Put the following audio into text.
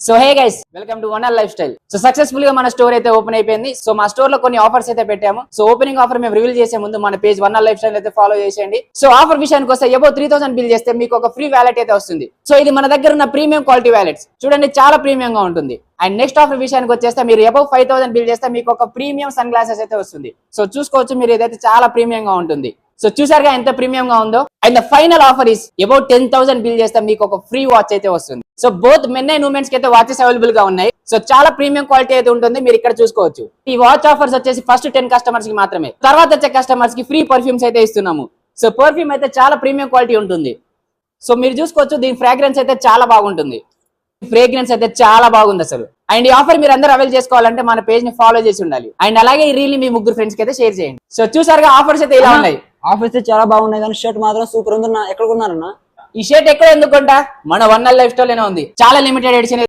So hey guys, welcome to one life style. So successful గా మన store అయితే open అయిపోయింది. సో మా స్టోర్ లో కొన్ని ఆఫర్స్ అయితే పెట్టాము. సో ఓపెనింగ్ ఆఫర్ మేము రివీల్ చేసే ముందు మన పేజ్ వన్ లైఫ్ స్టైల్ అయితే ఫాలో చేసేయండి. సో ఆఫర్ విషయానికి వస్తే అబౌవ్ 3000 బిల్ చేస్తే మీకు ఒక ఫ్రీ వ్యాలెట్ అయితే వస్తుంది. సో ఇది మన దగ్గర ఉన్న ప్రీమియం క్వాలిటీ వ్యాలెట్స్, చూడండి చాలా ప్రీమియం గా ఉంటుంది. అండ్ నెక్స్ట్ ఆఫర్ విషయానికి వచ్చేస్తే మీరు అబౌవ్ 5000 బిల్ చేస్తే మీకు ఒక ప్రీమియం సన్ గ్లాసెస్ అయితే వస్తుంది. సో చూసుకోవచ్చు, మీరు ఇదైతే చాలా ప్రీమియం గా ఉంటుంది. సో చూసారుగా ఎంత ప్రీమియం గా ఉందో. And the final offer is about 10,000 bill చేస్తే మీకు ఒక ఫ్రీ వాచ్ అయితే వస్తుంది. So both men and women's కి అయితే వాచెస్ అవైలబుల్ గా ఉన్నాయి. సో చాలా ప్రీమియం క్వాలిటీ అయితే ఉంటుంది, మీరు ఇక్కడ చూసుకోవచ్చు. ఈ వాచ్ ఆఫర్స్ వచ్చేసి ఫస్ట్ 10 కస్టమర్స్ కి మాత్రమే. తర్వాత వచ్చే కస్టమర్స్ కి ఫ్రీ పర్ఫ్యూమ్స్ అయితే ఇస్తున్నాము. సో పర్ఫ్యూమ్ అయితే చాలా ప్రీమియం క్వాలిటీ ఉంటుంది. సో మీరు చూసుకోవచ్చు, దీని ఫ్రాగ్రెన్స్ అయితే చాలా బాగుంటుంది. ఫ్రేగ్రెన్స్ అయితే చాలా బాగుంది అసలు. అండ్ ఈ ఆఫర్ మీరు అందరూ అవైల్ చేసుకోవాలంటే మన పేజ్ ని ఫాలో చేసి ఉండాలి. అండ్ అలాగే ఈ రీల్ ని మీ ముగ్గురు ఫ్రెండ్స్ కి అయితే షేర్ చేయండి. సో చూసారుగా ఆఫర్స్ అయితే ఇలా ఉన్నాయి. ఆఫర్స్ చాలా బాగున్నాయి, కానీ షర్ట్ మాత్రం సూపర్ ఉంది. ఎక్కడ కొన్నారన్నా? ఈ షర్ట్ ఎక్కడ ఎందుకుంటా మన వన్ లైఫ్ స్టైల్ లోనే ఉంది. చాలా లిమిటెడ్ ఎడిషన్